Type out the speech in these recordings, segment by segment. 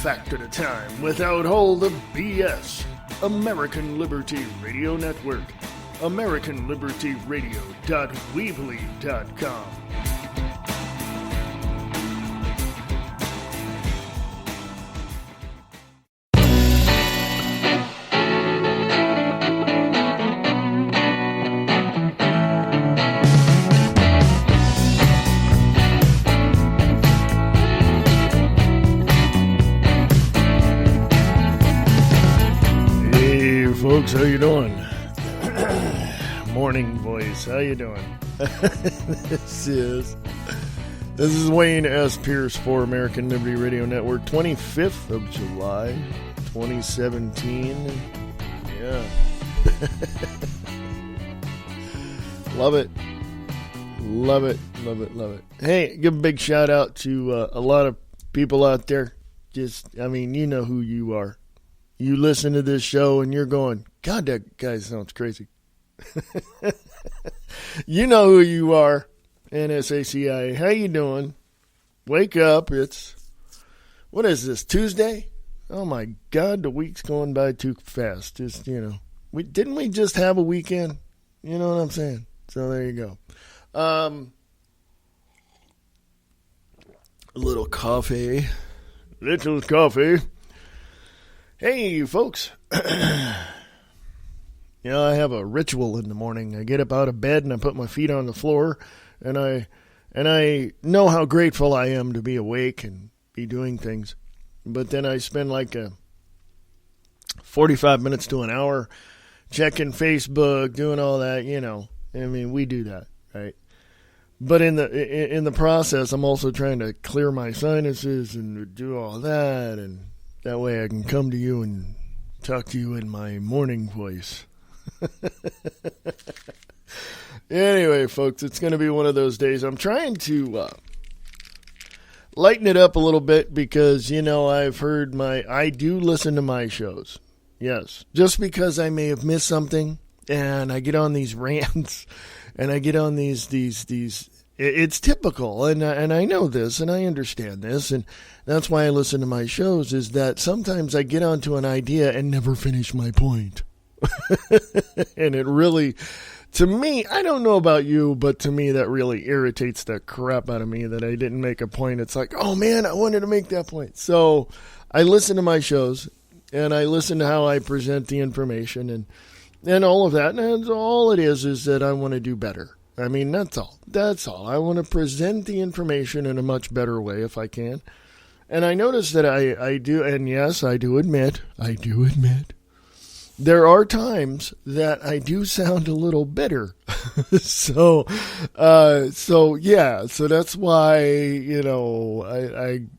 fact at a time without all the BS. American Liberty Radio Network. AmericanLibertyRadio.weebly.com. Folks, how you doing? Morning voice, how you doing? This is Wayne S. Pierce for American Liberty Radio Network, 25th of July, 2017. Yeah. Love it. Love it, love it, love it. Hey, give a big shout out to a lot of people out there. You know who you are. You listen to this show and you're going, God, that guy sounds crazy. You know who you are. NSACI. How you doing? Wake up. What is this, Tuesday? Oh my God, the week's going by too fast. Didn't we just have a weekend? You know what I'm saying? So there you go. A little coffee. Hey, folks. I have a ritual in the morning. I get up out of bed and I put my feet on the floor, and I know how grateful I am to be awake and be doing things. But then I spend like 45 minutes to an hour checking Facebook, doing all that, we do that, right? But in the process, I'm also trying to clear my sinuses and do all that, and that way I can come to you and talk to you in my morning voice. Anyway, folks, it's going to be one of those days. I'm trying to lighten it up a little bit because, I've heard I do listen to my shows. Yes. Just because I may have missed something and I get on these rants and I get on these it's typical, and I know this, and I understand this, and that's why I listen to my shows, is that sometimes I get onto an idea and never finish my point. And it really, to me, I don't know about you, but to me that really irritates the crap out of me that I didn't make a point. It's like, oh man, I wanted to make that point. So I listen to my shows, and I listen to how I present the information, and all of that, and all it is that I want to do better. That's all. I want to present the information in a much better way if I can. And I notice that I do, and yes, I do admit, there are times that I do sound a little bitter. So that's why,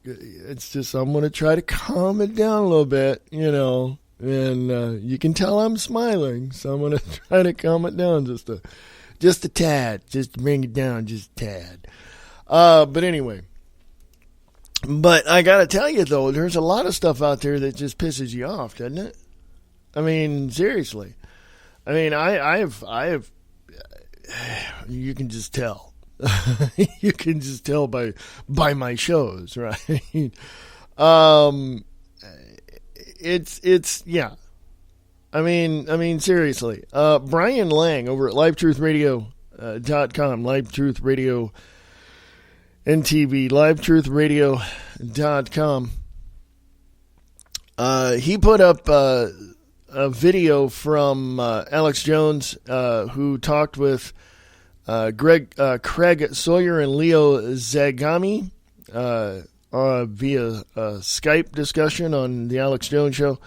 it's just, I'm going to try to calm it down a little bit, and you can tell I'm smiling, so I'm going to try to calm it down just a tad, just to bring it down just a tad. But anyway, I gotta tell you though, there's a lot of stuff out there that just pisses you off, doesn't it? Seriously. I've you can just tell. You can just tell by my shows, right? It's yeah. Seriously. Brian Lang over at LiveTruthRadio.com, Live Truth Radio and TV, LiveTruthRadio.com. He put up a video from Alex Jones, who talked with Craig Sawyer and Leo Zagami via Skype discussion on the Alex Jones Show.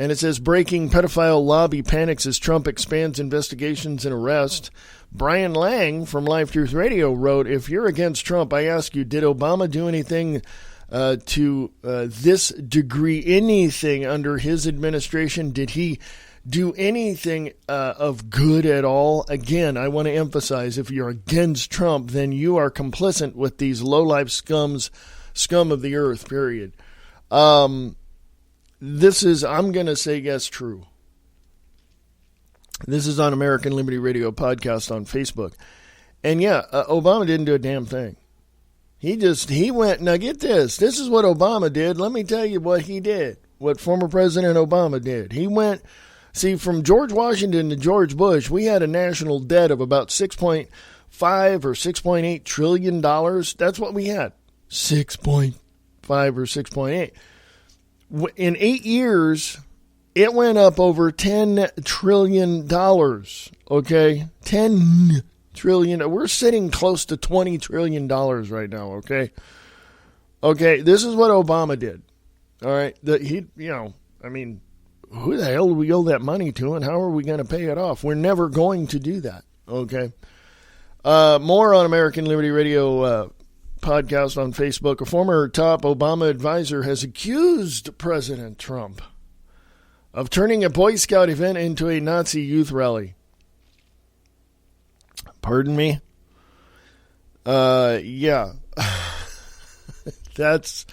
And it says, breaking pedophile lobby panics as Trump expands investigations and arrests. Brian Lang from Live Truth Radio wrote, if you're against Trump, I ask you, did Obama do anything to this degree, anything under his administration? Did he do anything of good at all? Again, I want to emphasize, if you're against Trump, then you are complicit with these low-life scum of the earth, period. This is, I'm going to say yes, true. This is on American Liberty Radio podcast on Facebook. And yeah, Obama didn't do a damn thing. He went, now get this. This is what Obama did. Let me tell you what he did, what former President Obama did. He went, see, from George Washington to George Bush, we had a national debt of about 6.5 or 6.8 trillion dollars. That's what we had. 6.5 or 6.8. In 8 years, it went up over $10 trillion. Okay? 10 trillion. We're sitting close to $20 trillion right now. Okay? Okay, this is what Obama did. All right? Who the hell do we owe that money to, and how are we going to pay it off? We're never going to do that. Okay? More on American Liberty Radio podcast on Facebook. A former top Obama advisor has accused President Trump of turning a Boy Scout event into a Nazi youth rally. Pardon me? Yeah. That's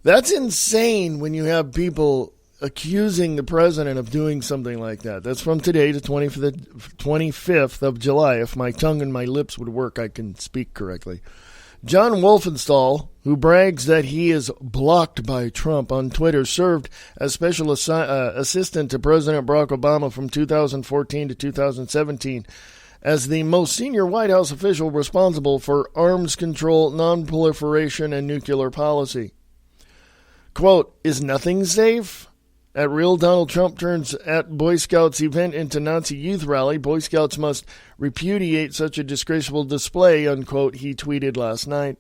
insane when you have people accusing the president of doing something like that. That's from today, the 25th of July. If my tongue and my lips would work, I can speak correctly. John Wolfenthal, who brags that he is blocked by Trump on Twitter, served as special assistant to President Barack Obama from 2014 to 2017 as the most senior White House official responsible for arms control, nonproliferation, and nuclear policy. Quote, is nothing safe? At Real Donald Trump turns at Boy Scouts event into Nazi youth rally. Boy Scouts must repudiate such a disgraceful display, unquote, he tweeted last night.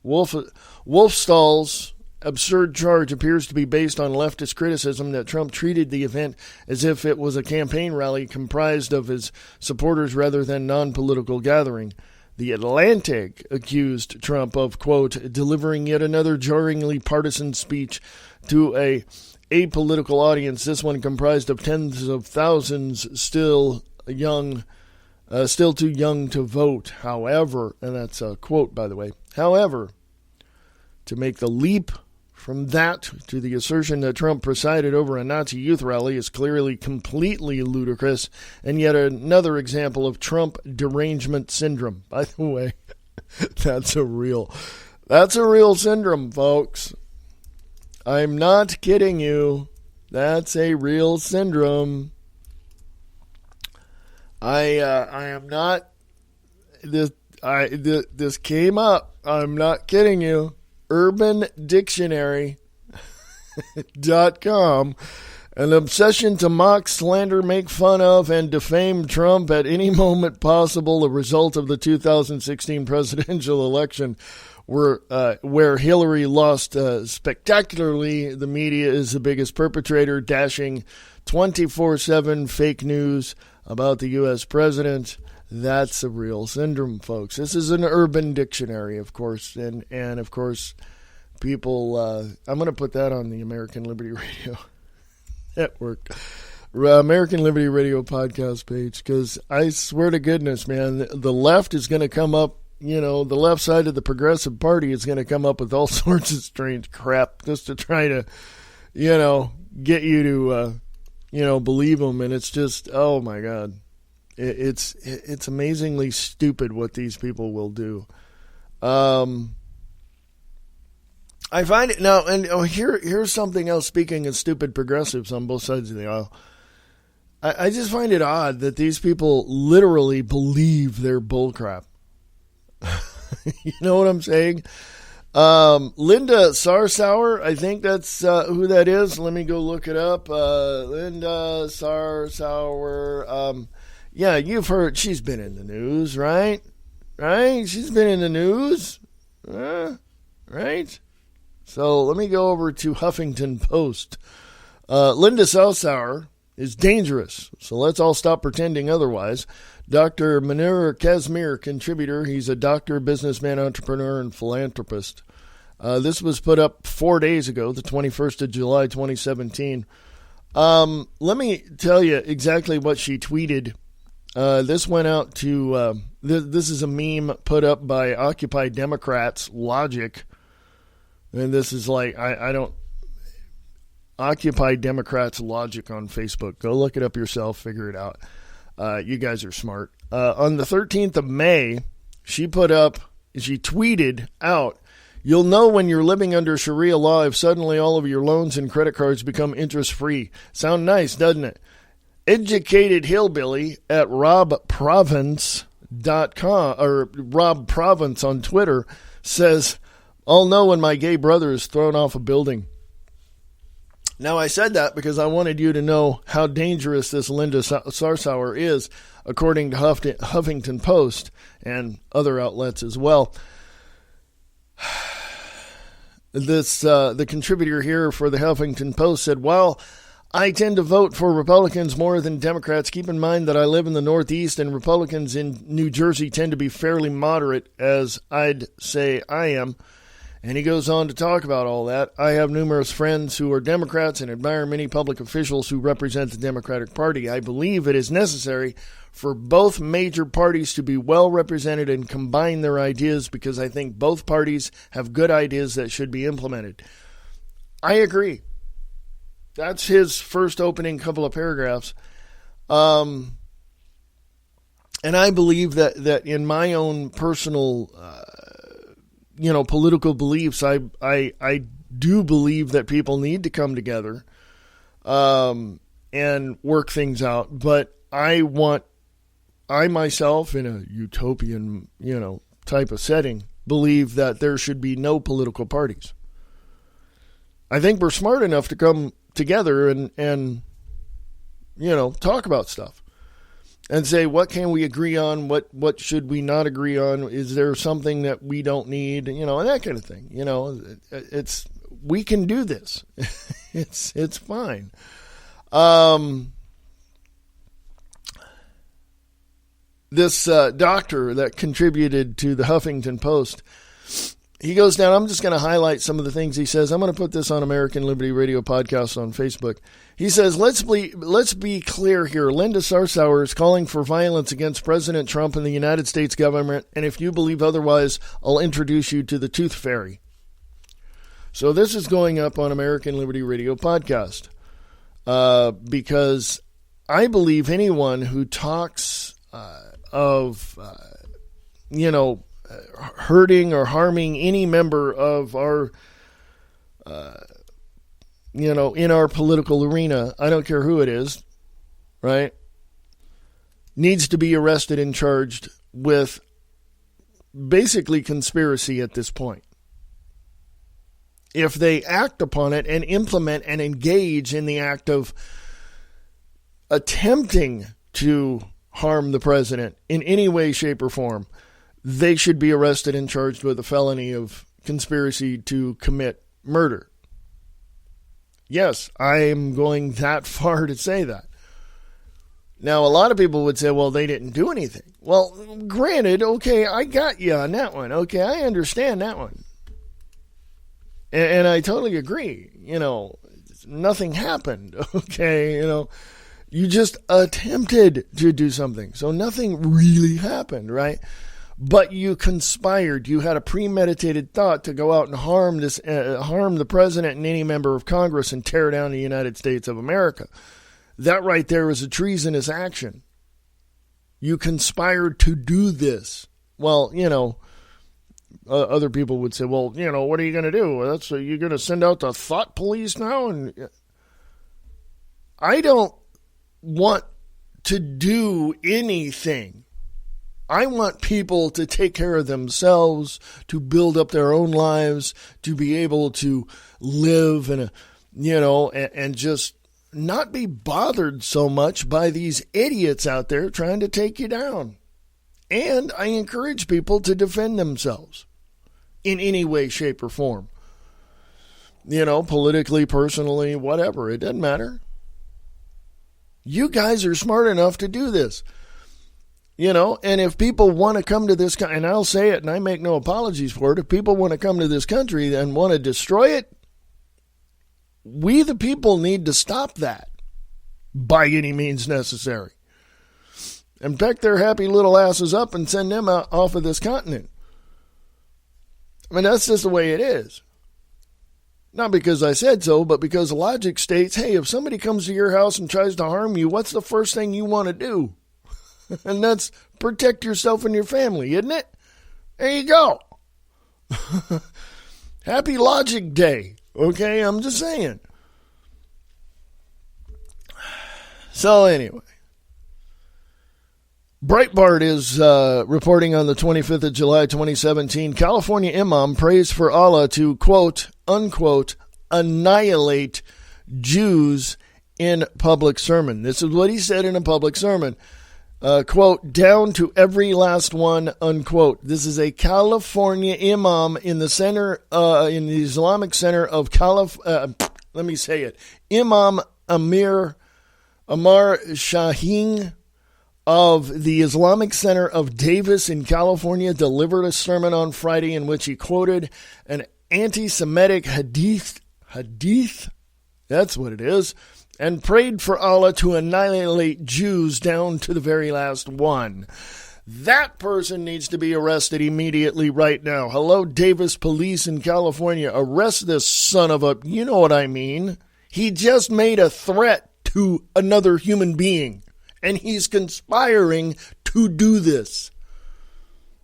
Wolfstall's absurd charge appears to be based on leftist criticism that Trump treated the event as if it was a campaign rally comprised of his supporters rather than non-political gathering. The Atlantic accused Trump of, quote, delivering yet another jarringly partisan speech to a apolitical audience, this one comprised of tens of thousands still too young to vote. However, and that's a quote, by the way, however, to make the leap from that to the assertion that Trump presided over a Nazi youth rally is clearly completely ludicrous and yet another example of Trump derangement syndrome. By the way, that's a real syndrome, folks. I'm not kidding you. That's a real syndrome. I am not. This came up. I'm not kidding you. UrbanDictionary.com. An obsession to mock, slander, make fun of, and defame Trump at any moment possible, a result of the 2016 presidential election. Where Hillary lost spectacularly, the media is the biggest perpetrator, dashing 24/7 fake news about the U.S. president. That's a real syndrome, folks. This is an Urban Dictionary, of course, and of course, people. I'm going to put that on the American Liberty Radio Network, American Liberty Radio podcast page, because I swear to goodness, man, the left is going to come up. You know, the left side of the Progressive Party is going to come up with all sorts of strange crap just to try to, get you to, believe them. And it's just, oh my God, it's amazingly stupid what these people will do. I find it now, and here's something else. Speaking of stupid progressives on both sides of the aisle, I just find it odd that these people literally believe their bullcrap. You know what I'm saying? Linda Sarsauer, I think that's who that is. Let me go look it up. Linda Sarsauer. Yeah, you've heard. She's been in the news, right? Right? She's been in the news. Right? So let me go over to Huffington Post. Linda Sarsauer is dangerous, so let's all stop pretending otherwise. Dr. Manur Kazmir, contributor. He's a doctor, businessman, entrepreneur, and philanthropist. This was put up 4 days ago, the 21st of July, 2017. Let me tell you exactly what she tweeted. This went out to, this is a meme put up by Occupy Democrats Logic. And this is like, I don't, Occupy Democrats Logic on Facebook. Go look it up yourself, figure it out. You guys are smart. On the 13th of May, she put up she tweeted out, "You'll know when you're living under Sharia law if suddenly all of your loans and credit cards become interest-free." Sound nice, doesn't it? Educated Hillbilly at robprovince.com, or Rob Province on Twitter, says, "I'll know when my gay brother is thrown off a building." Now, I said that because I wanted you to know how dangerous this Linda Sarsour is, according to Huffington Post and other outlets as well. The contributor here for the Huffington Post said, "While I tend to vote for Republicans more than Democrats, keep in mind that I live in the Northeast and Republicans in New Jersey tend to be fairly moderate, as I'd say I am." And he goes on to talk about all that. "I have numerous friends who are Democrats and admire many public officials who represent the Democratic Party. I believe it is necessary for both major parties to be well represented and combine their ideas because I think both parties have good ideas that should be implemented." I agree. That's his first opening couple of paragraphs. And I believe that in my own personal political beliefs, I do believe that people need to come together and work things out. But I myself, in a utopian, type of setting, believe that there should be no political parties. I think we're smart enough to come together and talk about stuff. And say, what can we agree on? What should we not agree on? Is there something that we don't need? And that kind of thing. We can do this. It's fine. This doctor that contributed to the Huffington Post, he goes down. I'm just going to highlight some of the things he says. I'm going to put this on American Liberty Radio Podcast on Facebook. He says, let's be clear here. Linda Sarsour is calling for violence against President Trump and the United States government, and if you believe otherwise, I'll introduce you to the Tooth Fairy. So this is going up on American Liberty Radio Podcast because I believe anyone who talks of hurting or harming any member of our in our political arena, I don't care who it is, right, needs to be arrested and charged with basically conspiracy at this point. If they act upon it and implement and engage in the act of attempting to harm the president in any way, shape, or form, they should be arrested and charged with a felony of conspiracy to commit murder. Yes, I am going that far to say that. Now, a lot of people would say, well, they didn't do anything. Well, granted, okay, I got you on that one. Okay, I understand that one. And I totally agree. Nothing happened. Okay, you just attempted to do something. So nothing really happened, right? But you conspired. You had a premeditated thought to go out and harm the president and any member of Congress and tear down the United States of America. That right there is a treasonous action. You conspired to do this. Well, other people would say, well, what are you going to do? You're going to send out the thought police now? And I don't want to do anything. I want people to take care of themselves, to build up their own lives, to be able to live and just not be bothered so much by these idiots out there trying to take you down. And I encourage people to defend themselves in any way, shape, or form. Politically, personally, whatever. It doesn't matter. You guys are smart enough to do this. And if people want to come to this country, and I'll say it and I make no apologies for it, if people want to come to this country and want to destroy it, we the people need to stop that by any means necessary. And peck their happy little asses up and send them out off of this continent. I mean, that's just the way it is. Not because I said so, but because logic states, hey, if somebody comes to your house and tries to harm you, what's the first thing you want to do? And that's protect yourself and your family, isn't it? There you go. Happy Logic Day. Okay, I'm just saying. So anyway, Breitbart is reporting on the 25th of July, 2017, California imam prays for Allah to, quote, unquote, annihilate Jews in public sermon. This is what he said in a public sermon. Quote, down to every last one, unquote. This is a California imam in the center, in the Islamic Center of let me say it. Imam Amar Shaheen of the Islamic Center of Davis in California delivered a sermon on Friday in which he quoted an anti-Semitic hadith, that's what it is, and prayed for Allah to annihilate Jews down to the very last one. That person needs to be arrested immediately right now. Hello, Davis Police in California. Arrest this son of a... You know what I mean. He just made a threat to another human being, and he's conspiring to do this.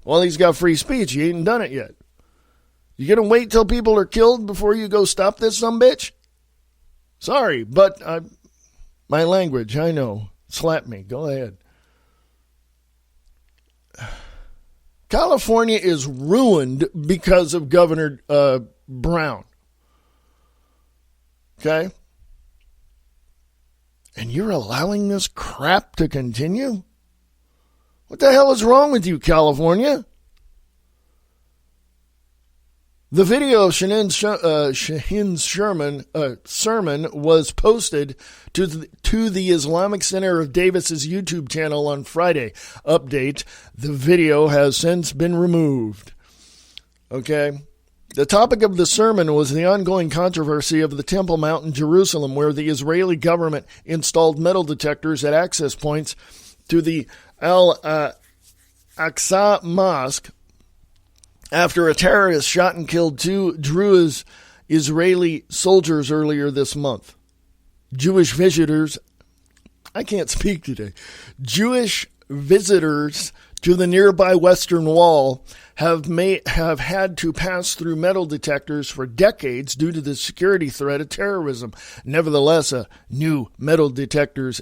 Well, he's got free speech. He ain't done it yet. You gonna wait till people are killed before you go stop this sumbitch? Sorry, but my language, I know. Slap me. Go ahead. California is ruined because of Governor Brown. Okay? And you're allowing this crap to continue? What the hell is wrong with you, California? The video of Shaheen's sermon was posted to the Islamic Center of Davis's YouTube channel on Friday. Update, the video has since been removed. Okay. The topic of the sermon was the ongoing controversy of the Temple Mount in Jerusalem, where the Israeli government installed metal detectors at access points to the Al-Aqsa Mosque after a terrorist shot and killed 2 Druze Israeli soldiers earlier this month. Jewish visitors to the nearby Western Wall have had to pass through metal detectors for decades due to the security threat of terrorism. Nevertheless, the new metal detectors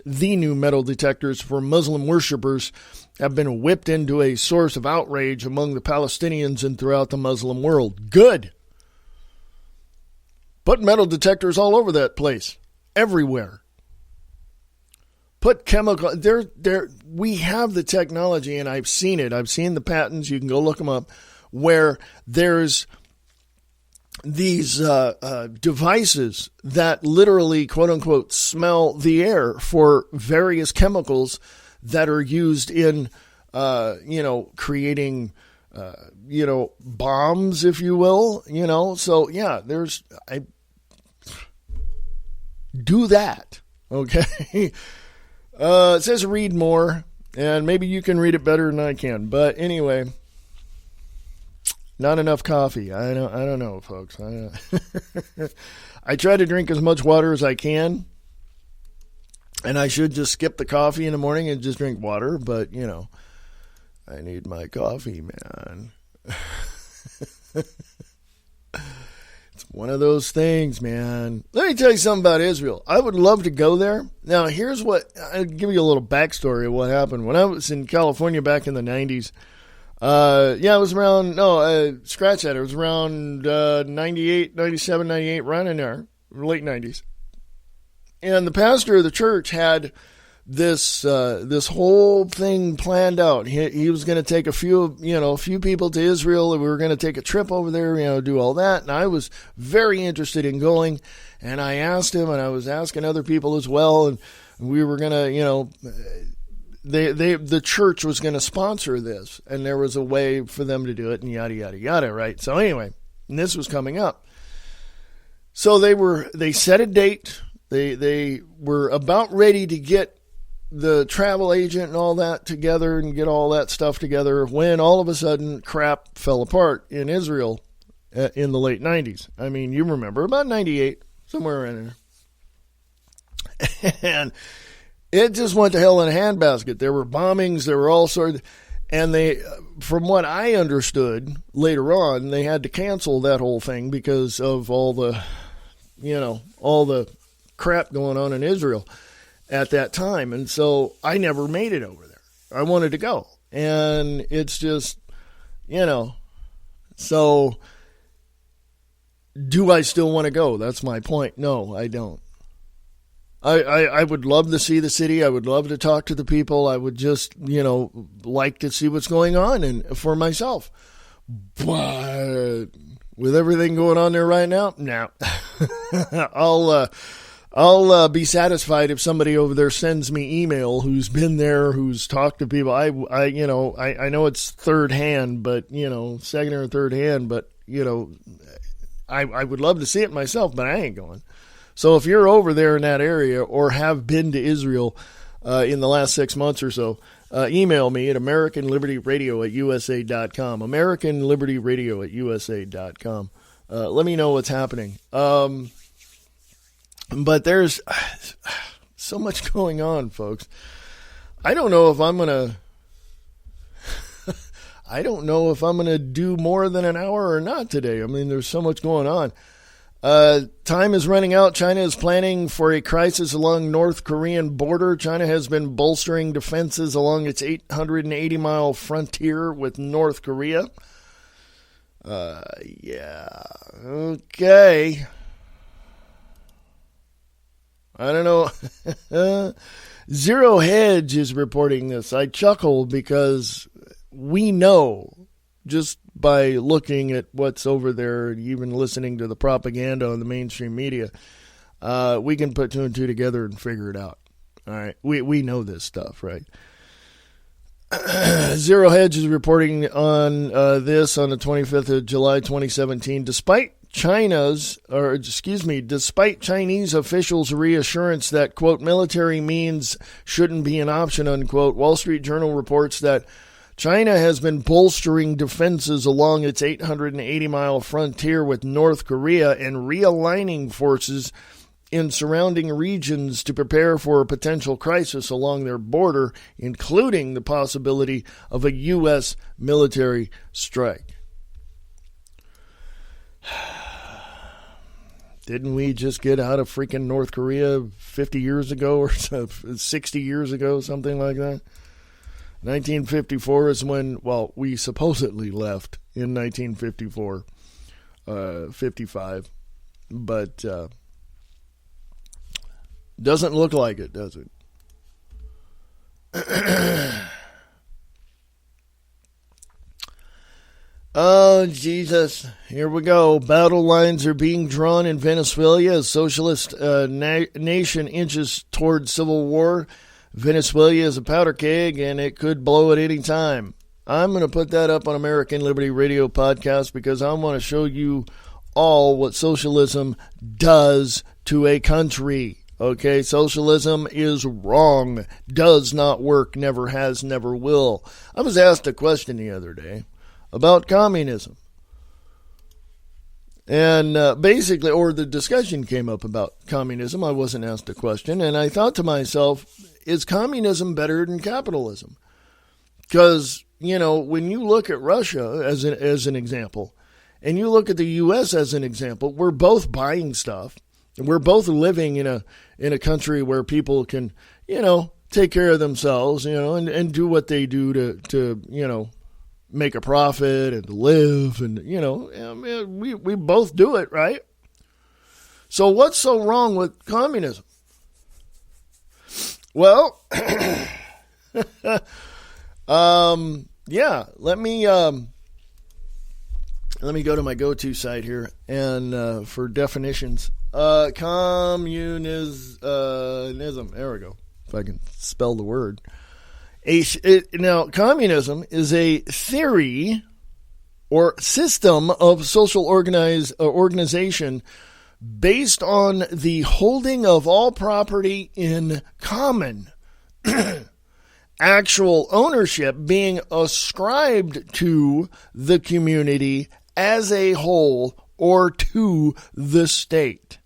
for Muslim worshippers have been whipped into a source of outrage among the Palestinians and throughout the Muslim world. Good. Put metal detectors all over that place. Everywhere. Put chemical... We have the technology, and I've seen it. I've seen the patents. You can go look them up. Where there's these devices that literally, quote-unquote, smell the air for various chemicals that are used in, creating, bombs, if you will, So, yeah, do that, okay? It says read more, and maybe you can read it better than I can. But anyway, not enough coffee. I don't know, folks. I try to drink as much water as I can. And I should just skip the coffee in the morning and just drink water, but, I need my coffee, man. It's one of those things, man. Let me tell you something about Israel. I would love to go there. Now, here's I'll give you a little backstory of what happened. When I was in California back in the 90s, it was around, scratch that. It was around 98, 97, 98, right in there, late 90s. And the pastor of the church had this whole thing planned out. He was going to take a few people to Israel, and we were going to take a trip over there, do all that. And I was very interested in going. And I asked him, and I was asking other people as well. And we were going to, the church was going to sponsor this, and there was a way for them to do it, and yada yada yada. Right. So anyway, and this was coming up. So they set a date. They were about ready to get the travel agent and all that together and get all that stuff together when all of a sudden crap fell apart in Israel in the late 90s. I mean, you remember, about 98, somewhere in there. And it just went to hell in a handbasket. There were bombings. There were all sorts. And they, from what I understood later on, they had to cancel that whole thing because of all the, all the crap going on in Israel at that time. And so I never made it over there. I wanted to go. And it's just, so do I still want to go? That's my point. No, I don't. I would love to see the city. I would love to talk to the people. I would just, like to see what's going on and for myself. But with everything going on there right now, no. I'll be satisfied if somebody over there sends me email who's been there, who's talked to people. I know it's third hand, but second or third hand, but I would love to see it myself, but I ain't going. So if you're over there in that area or have been to Israel in the last 6 months or so, email me at AmericanLibertyRadio@USA.com. AmericanLibertyRadio@USA.com. Let me know what's happening. But there's so much going on, folks. I don't know if I'm going to do more than an hour or not today. I mean, there's so much going on. Time is running out. China is planning for a crisis along North Korean border. China has been bolstering defenses along its 880-mile frontier with North Korea. Yeah. Okay. I don't know. Zero Hedge is reporting this. I chuckle because we know just by looking at what's over there and even listening to the propaganda on the mainstream media, we can put two and two together and figure it out. All right. We know this stuff, right? Zero Hedge is reporting on this on the 25th of July, 2017. Despite Chinese officials' reassurance that, quote, military means shouldn't be an option, unquote, Wall Street Journal reports that China has been bolstering defenses along its 880-mile frontier with North Korea and realigning forces in surrounding regions to prepare for a potential crisis along their border, including the possibility of a U.S. military strike. Didn't we just get out of freaking North Korea 50 years ago or 60 years ago, something like that? 1954 is when, we supposedly left in 1954, 55, but doesn't look like it, does it? Oh, Jesus. Here we go. Battle lines are being drawn in Venezuela as socialist nation inches toward civil war. Venezuela is a powder keg, and it could blow at any time. I'm going to put that up on American Liberty Radio Podcast because I want to show you all what socialism does to a country. Okay, socialism is wrong, does not work, never has, never will. I was asked a question the other day about communism. And basically, or the discussion came up about communism. I wasn't asked a question, and I thought to myself, is communism better than capitalism? Because, when you look at Russia as an example, and you look at the U.S. as an example, we're both buying stuff. And we're both living in a country where people can, take care of themselves, and do what they do to make a profit and to live. And, we both do it, right? So what's so wrong with communism? Well, yeah, let me go to my go-to site here and for definitions. Communism. There we go. If I can spell the word. Now, communism is a theory or system of social organization based on the holding of all property in common. Actual ownership being ascribed to the community as a whole or to the state.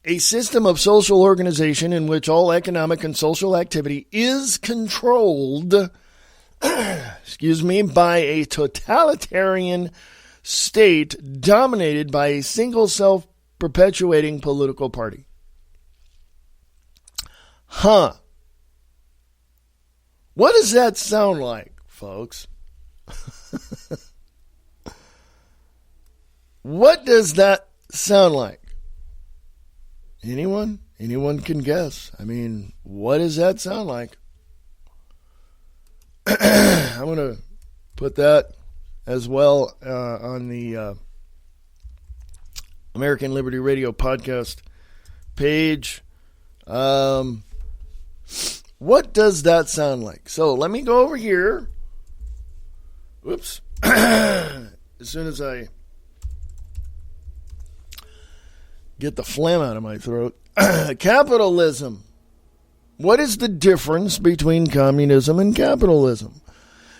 a system of social organization in which all economic and social activity is controlled, by a totalitarian state dominated by a single self-perpetuating political party. What does that sound like, folks? What does that sound like? Anyone? Anyone can guess. I mean, what does that sound like? I'm going to put that as well on the American Liberty Radio podcast page. What does that sound like? So let me go over here. Whoops. As soon as I get the phlegm out of my throat. Capitalism. What is the difference between communism and capitalism?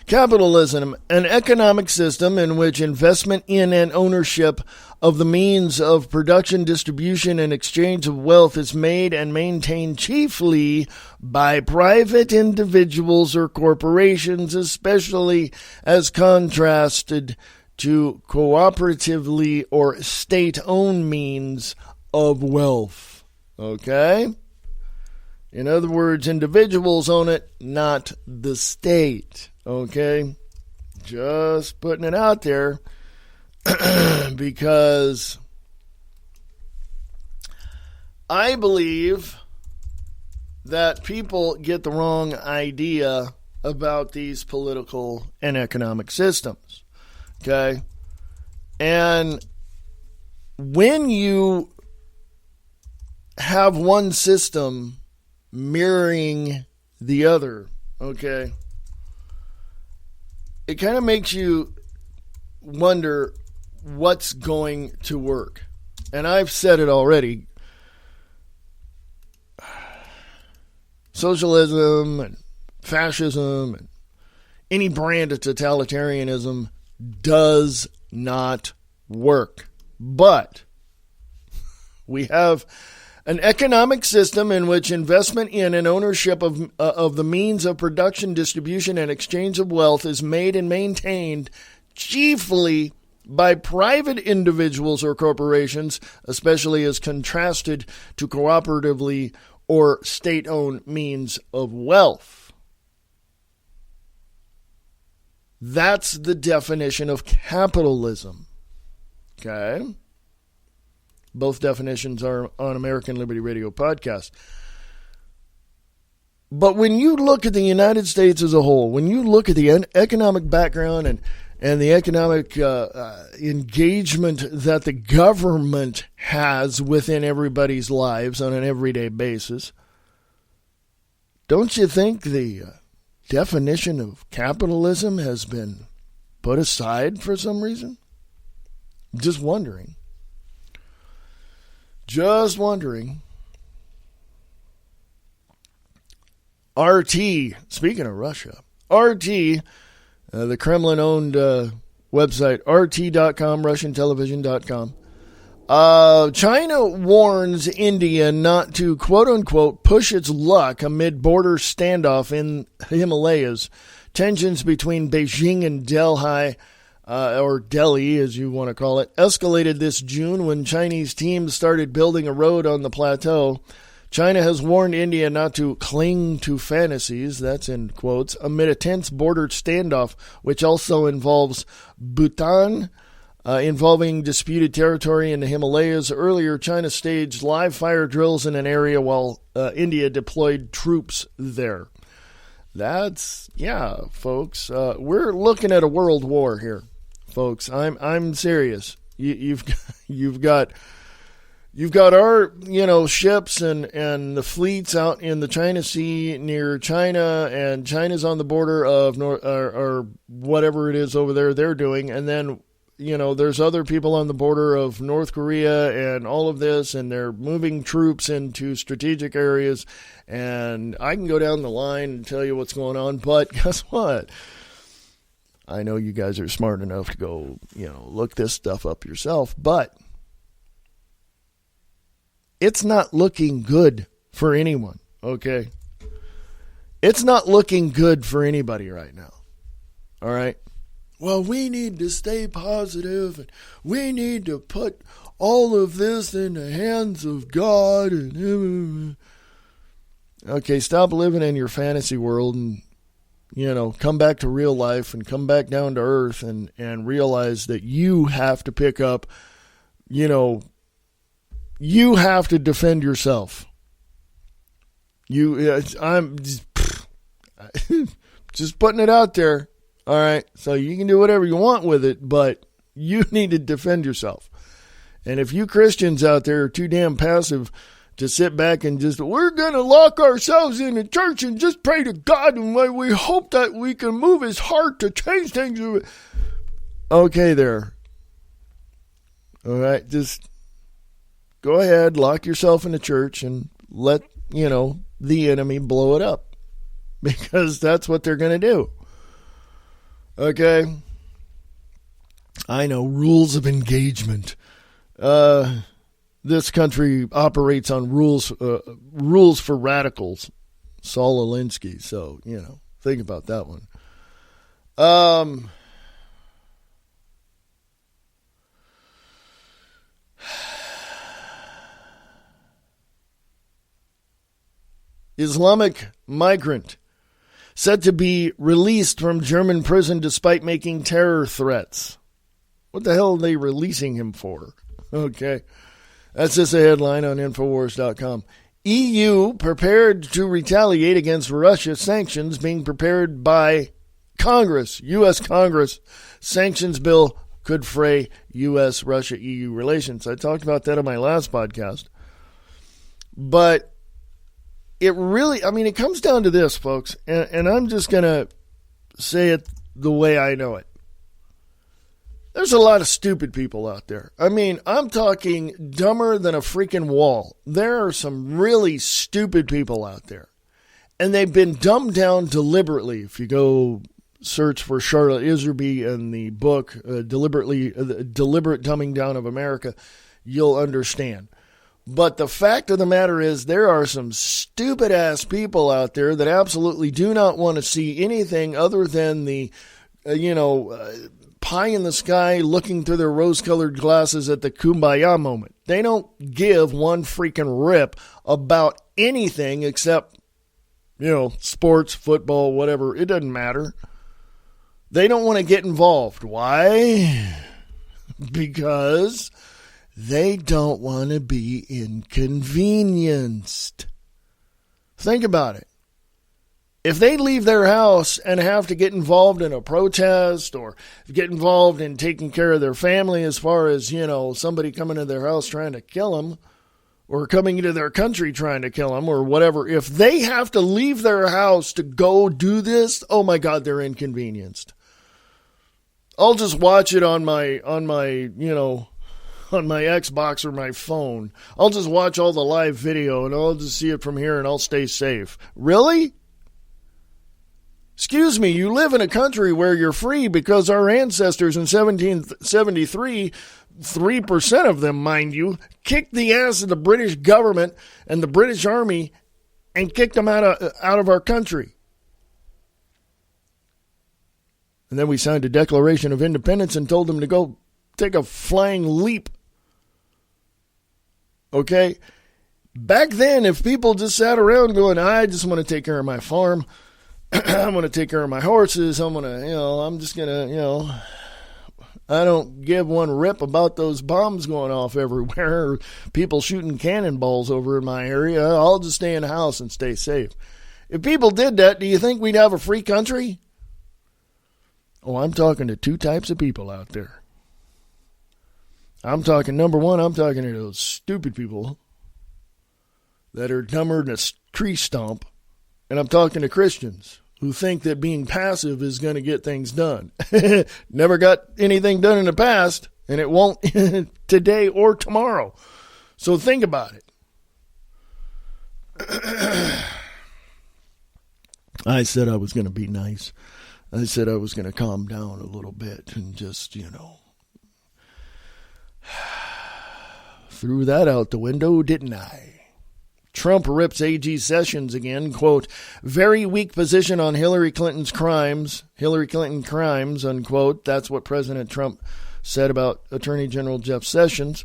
Capitalism, an economic system in which investment in and ownership of the means of production, distribution, and exchange of wealth is made and maintained chiefly by private individuals or corporations, especially as contrasted to cooperatively or state-owned means of wealth. Okay? In other words, individuals own it, not the state. Okay? Just putting it out there because I believe that people get the wrong idea about these political and economic systems. Okay? And when you have one system mirroring the other, okay, it kind of makes you wonder what's going to work. And I've said it already. Socialism and fascism and any brand of totalitarianism does not work. But we have an economic system in which investment in and ownership of the means of production, distribution, and exchange of wealth is made and maintained chiefly by private individuals or corporations, especially as contrasted to cooperatively or state-owned means of wealth. That's the definition of capitalism. Okay? Both definitions are on American Liberty Radio podcast. But when you look at the United States as a whole, when you look at the economic background and the economic engagement that the government has within everybody's lives on an everyday basis, don't you think the definition of capitalism has been put aside for some reason? Just wondering. Just wondering. RT, speaking of Russia, RT, the Kremlin-owned website, RT.com, RussianTelevision.com. China warns India not to, quote-unquote, push its luck amid border standoff in Himalayas. Tensions between Beijing and Delhi, or Delhi, as you want to call it, escalated this June when Chinese teams started building a road on the plateau. China has warned India not to cling to fantasies, that's in quotes, amid a tense border standoff, which also involves Bhutan, involving disputed territory in the Himalayas. Earlier, China staged live fire drills in an area while India deployed troops there. That's, yeah, folks, we're looking at a world war here. Folks, I'm serious. You've got our ships and the fleets out in the China Sea near China, and China's on the border of or whatever it is over there they're doing, and then there's other people on the border of North Korea and all of this, and they're moving troops into strategic areas, and I can go down the line and tell you what's going on, but guess what? I know you guys are smart enough to go, look this stuff up yourself, but it's not looking good for anyone, okay? It's not looking good for anybody right now, all right? Well, we need to stay positive, and we need to put all of this in the hands of God. And okay, stop living in your fantasy world and, come back to real life and come back down to earth and realize that you have to pick up, you have to defend yourself. I'm just putting it out there. All right. So you can do whatever you want with it, but you need to defend yourself. And if you Christians out there are too damn passive to sit back and just, we're going to lock ourselves in a church and just pray to God and we hope that we can move his heart to change things. Okay there. All right. Just go ahead, lock yourself in the church and let, the enemy blow it up. Because that's what they're going to do. Okay? I know, rules of engagement. This country operates on rules for radicals. Saul Alinsky. So, think about that one. Islamic migrant said to be released from German prison despite making terror threats. What the hell are they releasing him for? Okay. That's just a headline on Infowars.com. EU prepared to retaliate against Russia sanctions being prepared by Congress. U.S. Congress sanctions bill could fray U.S.-Russia-EU relations. I talked about that on my last podcast. But it really, it comes down to this, folks, and I'm just going to say it the way I know it. There's a lot of stupid people out there. I'm talking dumber than a freaking wall. There are some really stupid people out there. And they've been dumbed down deliberately. If you go search for Charlotte Iserby and the book, Deliberate Dumbing Down of America, you'll understand. But the fact of the matter is there are some stupid-ass people out there that absolutely do not want to see anything other than the, pie in the sky looking through their rose-colored glasses at the kumbaya moment. They don't give one freaking rip about anything except, sports, football, whatever. It doesn't matter. They don't want to get involved. Why? Because they don't want to be inconvenienced. Think about it. If they leave their house and have to get involved in a protest or get involved in taking care of their family as far as, somebody coming to their house trying to kill them or coming into their country trying to kill them or whatever, if they have to leave their house to go do this, oh my God, they're inconvenienced. I'll just watch it on my Xbox or my phone. I'll just watch all the live video and I'll just see it from here and I'll stay safe. Really? Excuse me, you live in a country where you're free because our ancestors in 1773, 3% of them, mind you, kicked the ass of the British government and the British Army and kicked them out of our country. And then we signed a Declaration of Independence and told them to go take a flying leap. Okay? Back then, if people just sat around going, I just want to take care of my farm, I'm going to take care of my horses, I'm just going to, I don't give one rip about those bombs going off everywhere or people shooting cannonballs over in my area. I'll just stay in the house and stay safe. If people did that, do you think we'd have a free country? Oh, I'm talking to two types of people out there. Number one, I'm talking to those stupid people that are dumber than a tree stump. And I'm talking to Christians who think that being passive is going to get things done. Never got anything done in the past, and it won't today or tomorrow. So think about it. I said I was going to be nice. I said I was going to calm down a little bit and just, threw that out the window, didn't I? Trump rips AG Sessions again, quote, very weak position on Hillary Clinton crimes, unquote. That's what President Trump said about Attorney General Jeff Sessions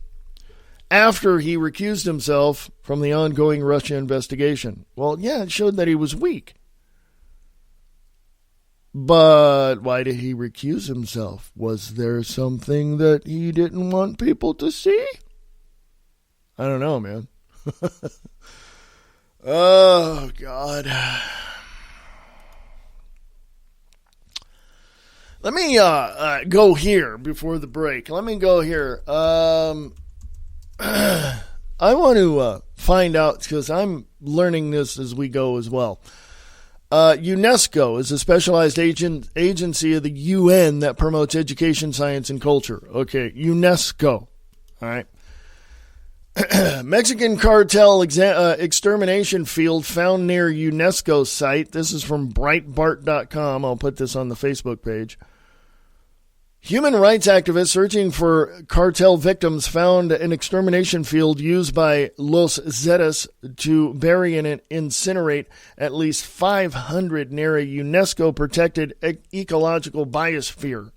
after he recused himself from the ongoing Russia investigation. Well, yeah, it showed that he was weak. But why did he recuse himself? Was there something that he didn't want people to see? I don't know, man. Oh, God. Let me go here before the break. Let me go here. I want to find out, because I'm learning this as we go as well. UNESCO is a specialized agency of the UN that promotes education, science, and culture. Okay, UNESCO. All right. Mexican cartel extermination field found near UNESCO site. This is from Breitbart.com. I'll put this on the Facebook page. Human rights activists searching for cartel victims found an extermination field used by Los Zetas to bury and incinerate at least 500 near a UNESCO-protected ecological biosphere.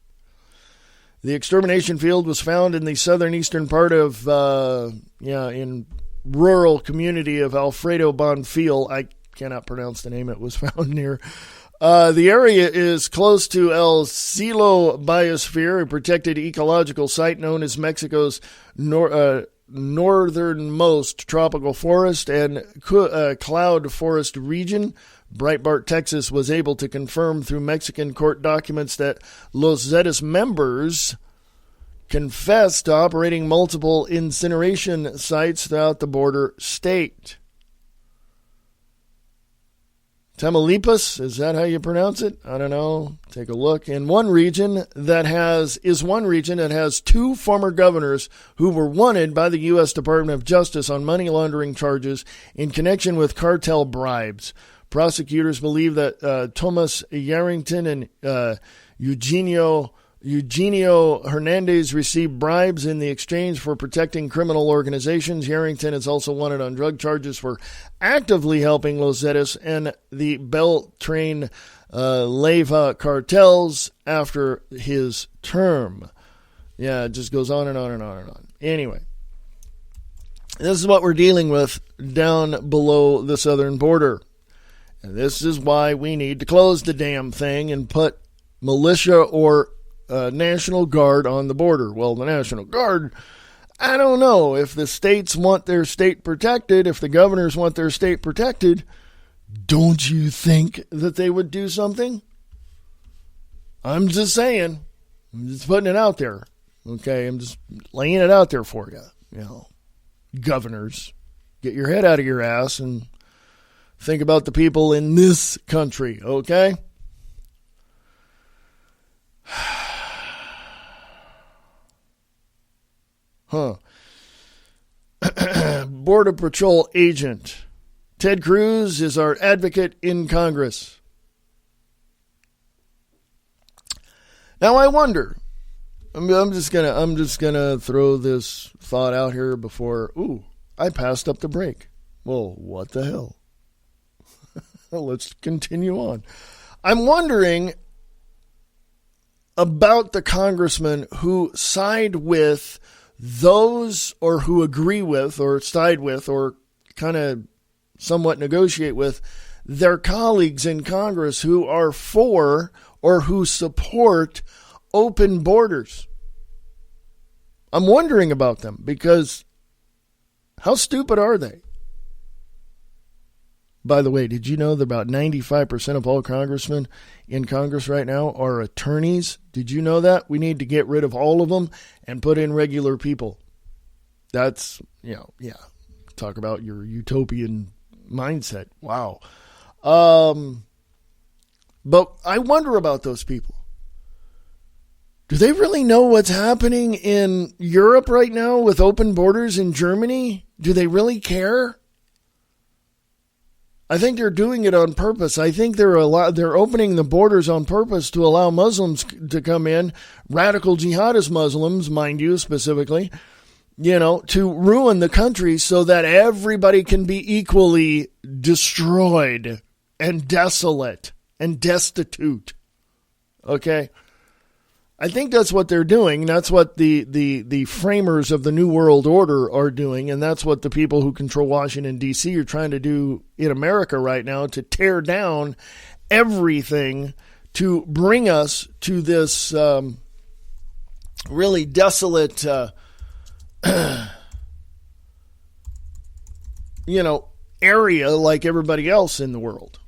The extermination field was found in the southern-eastern part of, in rural community of Alfredo Bonfil. I cannot pronounce the name it was found near. The area is close to El Silo Biosphere, a protected ecological site known as Mexico's northernmost tropical forest and cloud forest region. Breitbart, Texas, was able to confirm through Mexican court documents that Los Zetas members confessed to operating multiple incineration sites throughout the border state. Tamaulipas, is that how you pronounce it? I don't know. Take a look. In one region that has two former governors who were wanted by the U.S. Department of Justice on money laundering charges in connection with cartel bribes. Prosecutors believe that Thomas Yarrington and Eugenio Hernandez received bribes in the exchange for protecting criminal organizations. Yarrington is also wanted on drug charges for actively helping Los Zetas and the Beltran Leyva cartels after his term. Yeah, it just goes on and on and on and on. Anyway, this is what we're dealing with down below the southern border. And this is why we need to close the damn thing and put militia or National Guard on the border. Well, the National Guard, I don't know. If the states want their state protected, if the governors want their state protected, don't you think that they would do something? I'm just saying. I'm just putting it out there. Okay, I'm just laying it out there for you. You know, governors, get your head out of your ass and think about the people in this country, okay? Border Patrol agent Ted Cruz is our advocate in Congress. Now I wonder. I'm just gonna throw this thought out here before. I passed up the break. Well, what the hell? Let's continue on. I'm wondering about the congressmen who side with those, or who agree with, or side with, or kind of somewhat negotiate with their colleagues in Congress who are for or who support open borders. I'm wondering about them, because how stupid are they? By the way, did you know that about 95% of all congressmen in Congress right now are attorneys? Did you know that? We need to get rid of all of them and put in regular people. That's, talk about your utopian mindset. Wow. But I wonder about those people. Do they really know what's happening in Europe right now with open borders in Germany? Do they really care? I think they're doing it on purpose. I think they're opening the borders on purpose to allow Muslims to come in, radical jihadist Muslims, mind you, specifically, to ruin the country so that everybody can be equally destroyed and desolate and destitute. Okay? I think that's what they're doing. That's what the framers of the New World Order are doing, and that's what the people who control Washington, D.C. are trying to do in America right now, to tear down everything to bring us to this really desolate, area like everybody else in the world.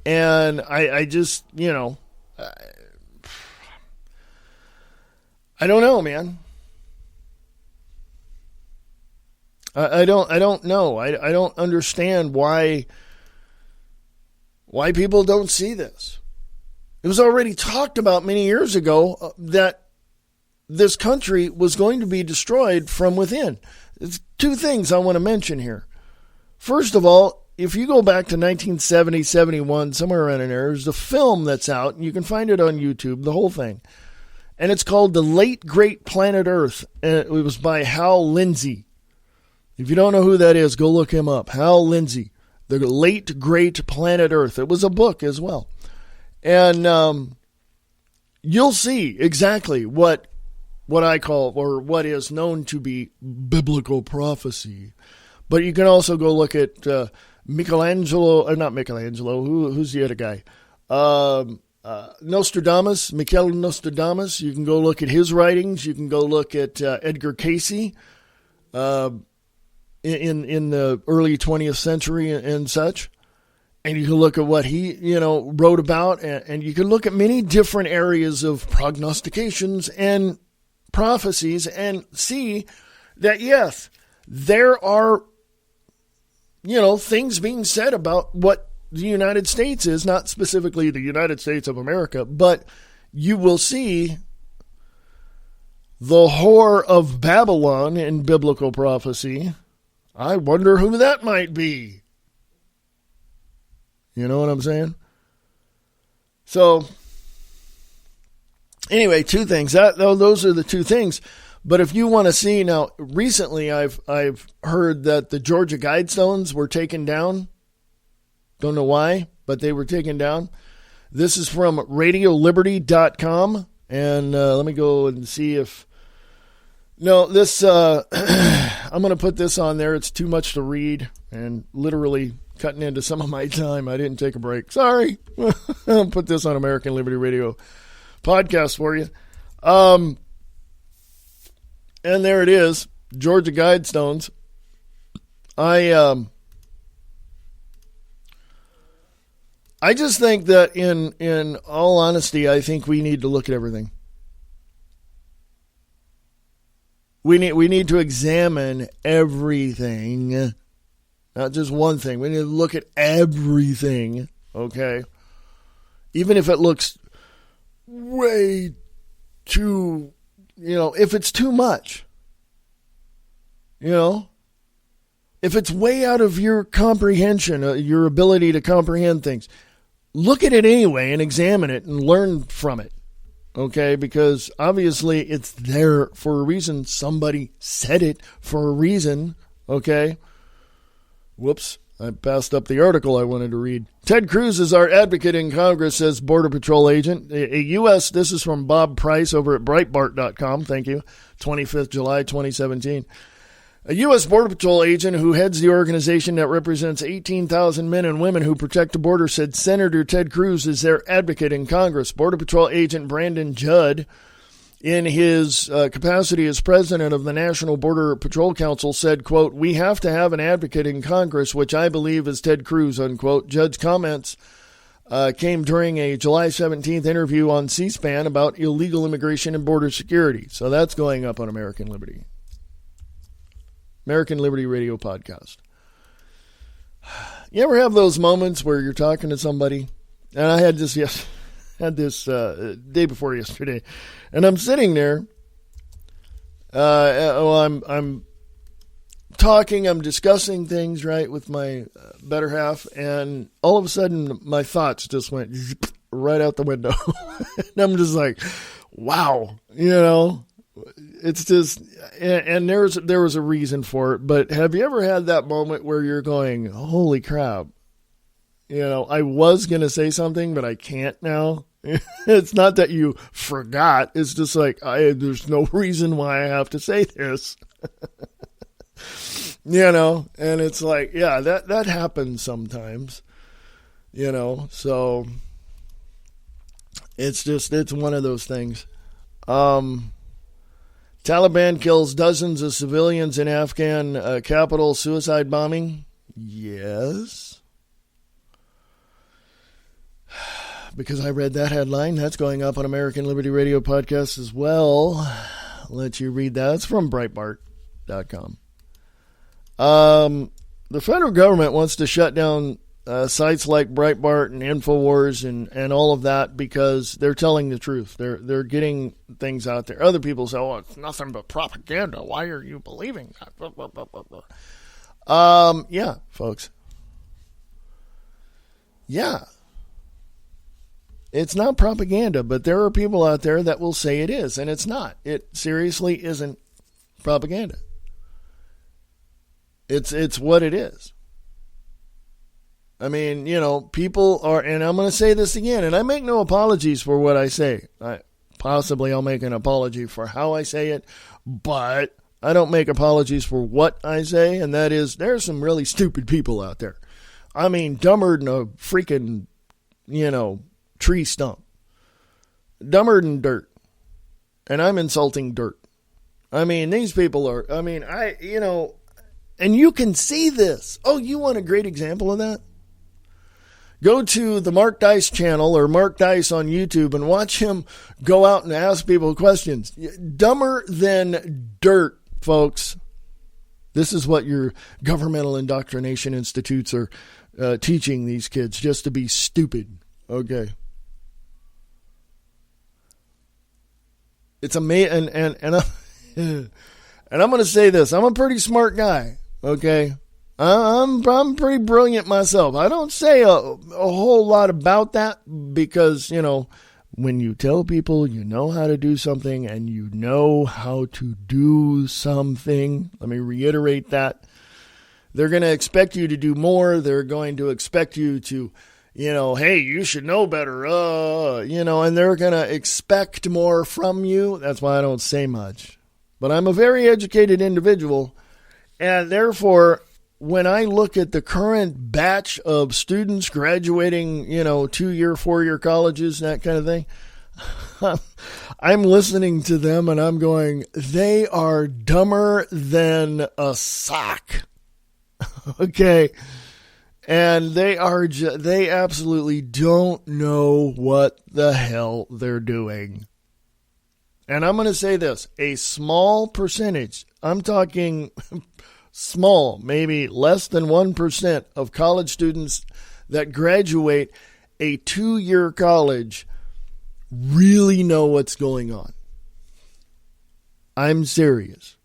And I just, I don't know, man. I don't know. I don't understand why people don't see this. It was already talked about many years ago that this country was going to be destroyed from within. There's two things I want to mention here. First of all, if you go back to 1970, 71, somewhere around in there, there's a film that's out, and you can find it on YouTube, the whole thing. And it's called The Late Great Planet Earth. And it was by Hal Lindsey. If you don't know who that is, go look him up. Hal Lindsey, The Late Great Planet Earth. It was a book as well. And you'll see exactly what I call, or what is known to be, biblical prophecy. But you can also go look at not Michelangelo, who's the other guy? Nostradamus, Michael Nostradamus. You can go look at his writings. You can go look at Edgar Cayce in the early 20th century and such. And you can look at what he, wrote about. And you can look at many different areas of prognostications and prophecies and see that, yes, there are, things being said about what the United States is, not specifically the United States of America, but you will see the whore of Babylon in biblical prophecy. I wonder who that might be. You know what I'm saying? So, anyway, two things. Those are the two things. But if you want to see, now, recently I've heard that the Georgia Guidestones were taken down. Don't know why, but they were taken down. This is from radioliberty.com. And let me go and see if... No, this... I'm going to put this on there. It's too much to read and literally cutting into some of my time. I didn't take a break. Sorry. I'll put this on American Liberty Radio podcast for you. And there it is, Georgia Guidestones. I just think that in all honesty, I think we need to look at everything. We need to examine everything, not just one thing. We need to look at everything, okay? Even if it looks way too, if it's too much, if it's way out of your comprehension, your ability to comprehend things, look at it anyway and examine it and learn from it, okay? Because obviously it's there for a reason. Somebody said it for a reason, okay? Whoops, I passed up the article I wanted to read. Ted Cruz is our advocate in Congress, says Border Patrol agent. This is from Bob Price over at Breitbart.com, thank you, 25th July 2017. A U.S. Border Patrol agent who heads the organization that represents 18,000 men and women who protect the border said Senator Ted Cruz is their advocate in Congress. Border Patrol agent Brandon Judd, in his capacity as president of the National Border Patrol Council, said, quote, "We have to have an advocate in Congress, which I believe is Ted Cruz," unquote. Judd's comments came during a July 17th interview on C-SPAN about illegal immigration and border security. So that's going up on American Liberty Radio podcast. You ever have those moments where you're talking to somebody? And I had this day before yesterday, and I'm sitting there. I'm talking, I'm discussing things, right, with my better half, and all of a sudden my thoughts just went right out the window. And I'm just like, wow, it's just, and there was a reason for it. But have you ever had that moment where you're going, holy crap, I was going to say something, but I can't now? It's not that you forgot. It's just like, there's no reason why I have to say this. And it's like, yeah, that happens sometimes, so it's one of those things. Taliban kills dozens of civilians in Afghan capital suicide bombing. Yes. Because I read that headline. That's going up on American Liberty Radio podcast as well. I'll let you read that. It's from Breitbart.com. The federal government wants to shut down sites like Breitbart and InfoWars and all of that because they're telling the truth. They're getting things out there. Other people say, "Oh, it's nothing but propaganda. Why are you believing that?" Yeah, folks. Yeah. It's not propaganda, but there are people out there that will say it is, and it's not. It seriously isn't propaganda. It's what it is. I mean, people are, and I'm going to say this again, and I make no apologies for what I say. I'll make an apology for how I say it, but I don't make apologies for what I say, and that is, there's some really stupid people out there. I mean, dumber than a freaking, tree stump. Dumber than dirt. And I'm insulting dirt. I mean, these people are, and you can see this. Oh, you want a great example of that? Go to the Mark Dice channel or Mark Dice on YouTube and watch him go out and ask people questions. Dumber than dirt, folks. This is what your governmental indoctrination institutes are teaching these kids, just to be stupid. Okay. It's amazing. And I'm going to say this. I'm a pretty smart guy. Okay. I'm pretty brilliant myself. I don't say a whole lot about that because, when you tell people you know how to do something and you know how to do something, let me reiterate that, they're going to expect you to do more. They're going to expect you to, hey, you should know better, and they're going to expect more from you. That's why I don't say much. But I'm a very educated individual, and therefore, when I look at the current batch of students graduating, 2-year, 4-year colleges, that kind of thing, I'm listening to them and I'm going, they are dumber than a sock. Okay. And they absolutely don't know what the hell they're doing. And I'm going to say this, a small percentage, I'm talking small, maybe less than 1% of college students that graduate a 2-year college really know what's going on. I'm serious.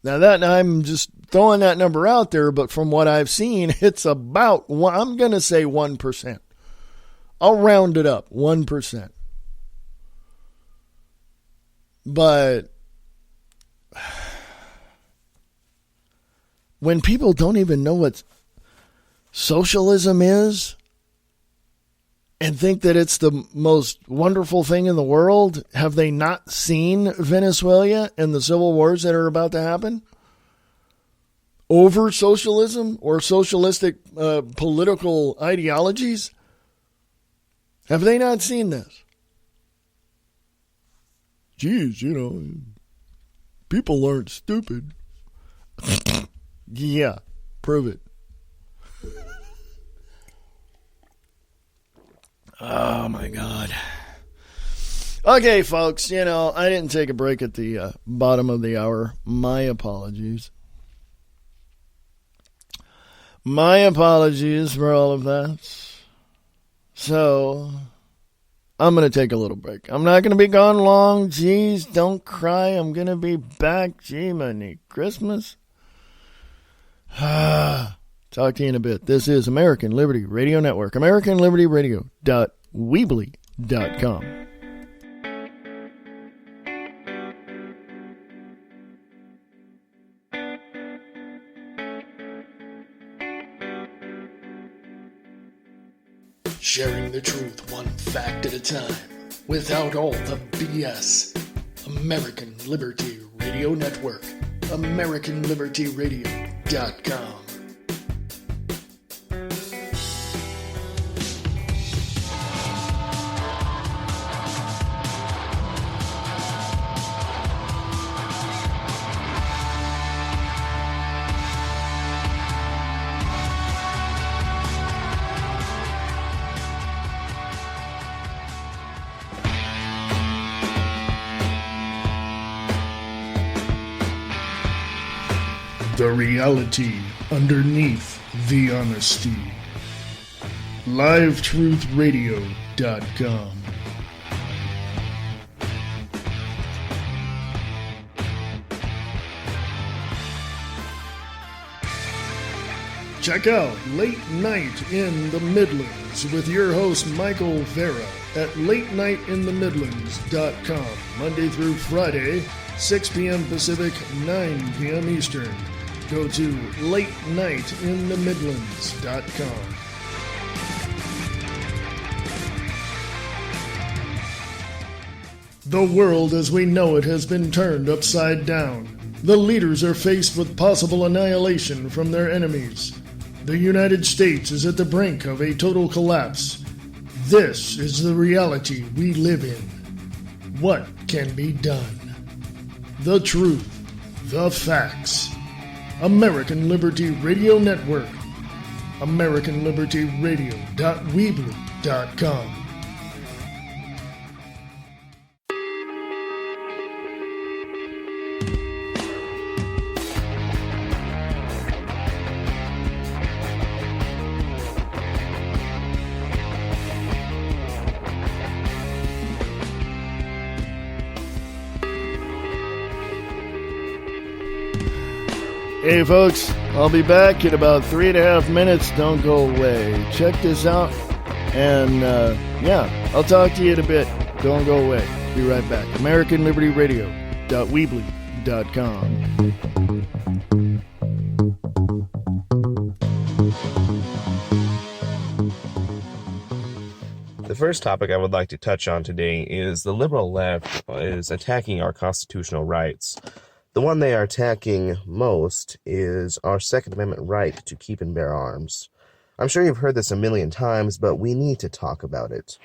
Now that I'm just throwing that number out there, but from what I've seen, it's about, I'm going to say 1%. I'll round it up, 1%. But when people don't even know what socialism is and think that it's the most wonderful thing in the world, have they not seen Venezuela and the civil wars that are about to happen? Over socialism or socialistic political ideologies? Have they not seen this? Geez, people aren't stupid. Yeah, prove it. Oh, my God. Okay, folks, I didn't take a break at the bottom of the hour. My apologies. My apologies for all of that. So, I'm going to take a little break. I'm not going to be gone long. Jeez, don't cry. I'm going to be back. Gee, money. Christmas. Talk to you in a bit. This is American Liberty Radio Network. AmericanLibertyRadio.weebly.com. Sharing the truth one fact at a time, without all the BS. American Liberty Radio Network. AmericanLibertyRadio.com. The reality underneath the honesty. LiveTruthRadio.com. Check out Late Night in the Midlands with your host Michael Vera at LateNightInTheMidlands.com, Monday through Friday, 6 p.m. Pacific, 9 p.m. Eastern. Go to LateNightInTheMidlands.com. The world as we know it has been turned upside down. The leaders are faced with possible annihilation from their enemies. The United States is at the brink of a total collapse. This is the reality we live in. What can be done? The truth, the facts. American Liberty Radio Network. AmericanLibertyRadio.weebly.com. Hey folks, I'll be back in about 3.5 minutes. Don't go away. Check this out. And I'll talk to you in a bit. Don't go away. Be right back. AmericanLibertyRadio.weebly.com. The first topic I would like to touch on today is the liberal left is attacking our constitutional rights. The one they are attacking most is our Second Amendment right to keep and bear arms. I'm sure you've heard this a million times, but we need to talk about it.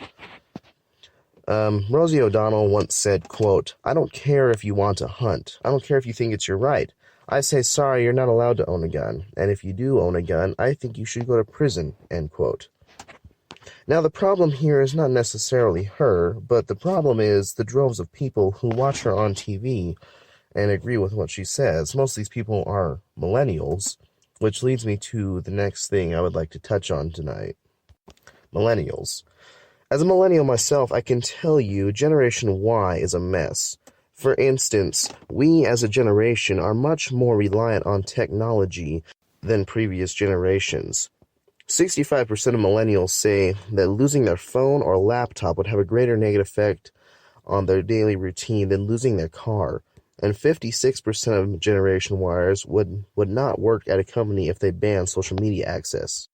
Rosie O'Donnell once said, quote, "I don't care if you want to hunt. I don't care if you think it's your right. I say, sorry, you're not allowed to own a gun. And if you do own a gun, I think you should go to prison," end quote. Now, the problem here is not necessarily her, but the problem is the droves of people who watch her on TV and agree with what she says. Most of these people are millennials, which leads me to the next thing I would like to touch on tonight. Millennials. As a millennial myself, I can tell you Generation Y is a mess. For instance, we as a generation are much more reliant on technology than previous generations. 65% of millennials say that losing their phone or laptop would have a greater negative effect on their daily routine than losing their car. And 56% of Generation Yers would not work at a company if they banned social media access.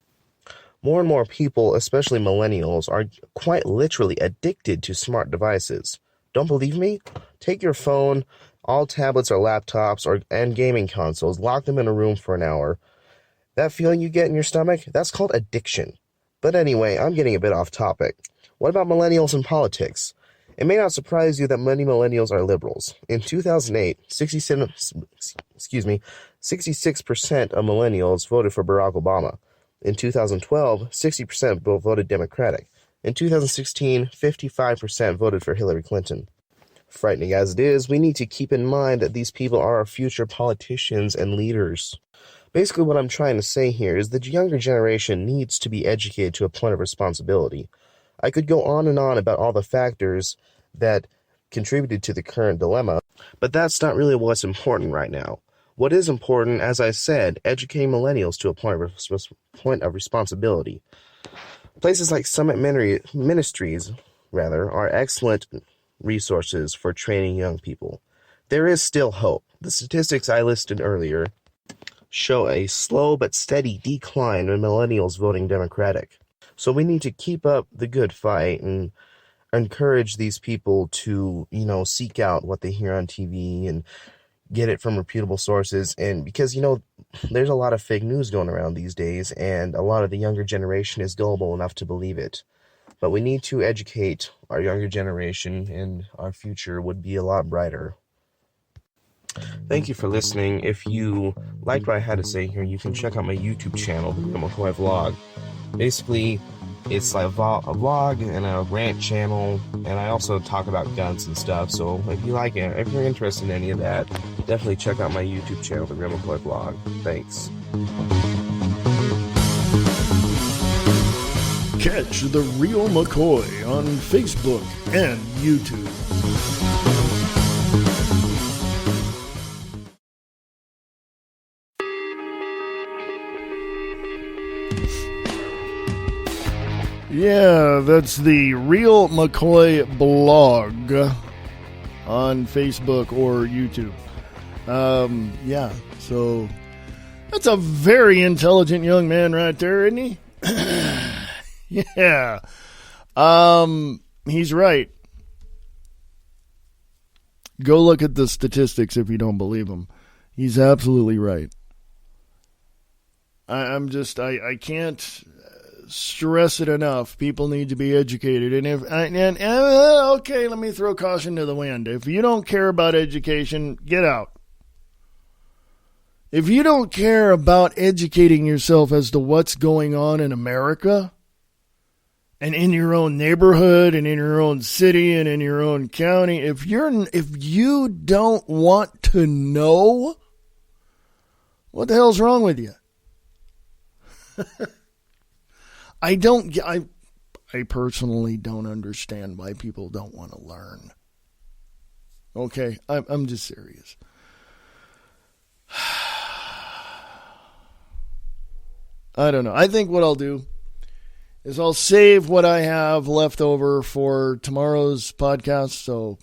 More and more people, especially millennials, are quite literally addicted to smart devices. Don't believe me? Take your phone, all tablets or laptops and gaming consoles, lock them in a room for an hour. That feeling you get in your stomach, that's called addiction. But anyway, I'm getting a bit off topic. What about millennials in politics? It may not surprise you that many millennials are liberals. In 2008, 66% of millennials voted for Barack Obama. In 2012, 60% voted Democratic. In 2016, 55% voted for Hillary Clinton. Frightening as it is, we need to keep in mind that these people are our future politicians and leaders. Basically, what I'm trying to say here is that the younger generation needs to be educated to a point of responsibility. I could go on and on about all the factors that contributed to the current dilemma, but that's not really what's important right now. What is important, as I said, educating millennials to a point of responsibility. Places like Summit Ministries, are excellent resources for training young people. There is still hope. The statistics I listed earlier show a slow but steady decline in millennials voting Democratic. So we need to keep up the good fight and encourage these people to, seek out what they hear on TV and get it from reputable sources. And because, there's a lot of fake news going around these days, and a lot of the younger generation is gullible enough to believe it. But we need to educate our younger generation, and our future would be a lot brighter. Thank you for listening. If you liked what I had to say here, you can check out my YouTube channel, the McCoy Vlog. Basically, it's like a vlog and a rant channel, and I also talk about guns and stuff. So if you like it, if you're interested in any of that, definitely check out my YouTube channel, the McCoy Vlog. Thanks. Catch The Real McCoy on Facebook and YouTube. Yeah, that's The Real McCoy blog on Facebook or YouTube. Yeah, so that's a very intelligent young man right there, isn't he? Yeah. He's right. Go look at the statistics if you don't believe him. He's absolutely right. I can't stress it enough. People need to be educated. And okay, let me throw caution to the wind. If you don't care about education, get out. If you don't care about educating yourself as to what's going on in America, and in your own neighborhood, and in your own city, and in your own county, if you don't want to know, what the hell's wrong with you? I personally don't understand why people don't want to learn. Okay, I'm just serious. I don't know. I think what I'll do is I'll save what I have left over for tomorrow's podcast. So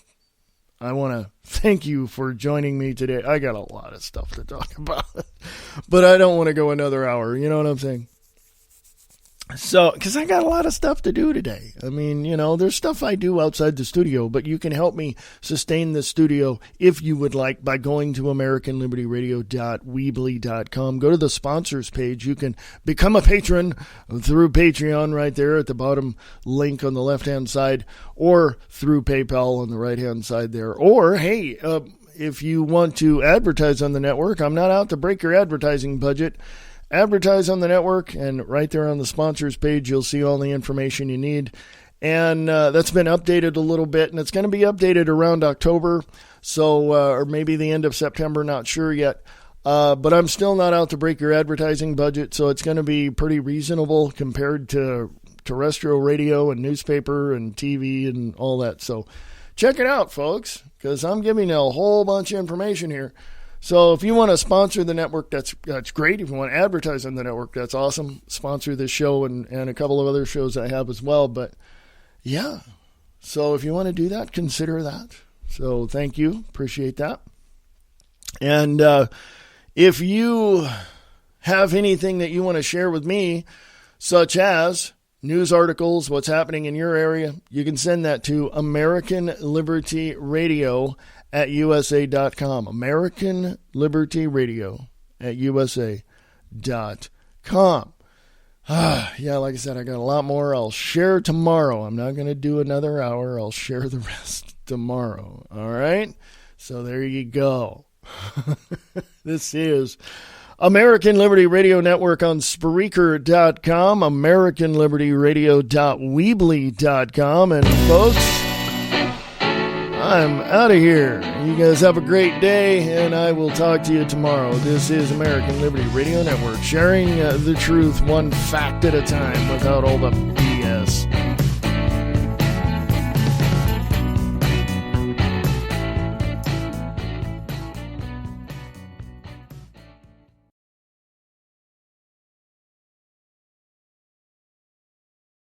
I want to thank you for joining me today. I got a lot of stuff to talk about, but I don't want to go another hour. You know what I'm saying? So, because I got a lot of stuff to do today. I mean, there's stuff I do outside the studio, but you can help me sustain the studio if you would like by going to AmericanLibertyRadio.weebly.com. Go to the sponsors page. You can become a patron through Patreon right there at the bottom link on the left-hand side, or through PayPal on the right-hand side there. Or, hey, if you want to advertise on the network, I'm not out to break your advertising budget. Advertise on the network, and right there on the sponsors page, you'll see all the information you need. And that's been updated a little bit, and it's going to be updated around October, so or maybe the end of September, not sure yet. But I'm still not out to break your advertising budget, so it's going to be pretty reasonable compared to terrestrial radio and newspaper and TV and all that. So check it out, folks, because I'm giving you a whole bunch of information here. So if you want to sponsor the network, that's great. If you want to advertise on the network, that's awesome. Sponsor this show and a couple of other shows I have as well. But yeah, so if you want to do that, consider that. So thank you. Appreciate that. And if you have anything that you want to share with me, such as news articles, what's happening in your area, you can send that to American Liberty Radio at USA.com. American Liberty Radio at USA.com. Yeah, like I said, I got a lot more I'll share tomorrow. I'm not going to do another hour. I'll share the rest tomorrow. All right? So there you go. This is American Liberty Radio Network on Spreaker.com, AmericanLibertyRadio.weebly.com, and folks, I'm out of here. You guys have a great day, and I will talk to you tomorrow. This is American Liberty Radio Network, sharing the truth one fact at a time without all the BS.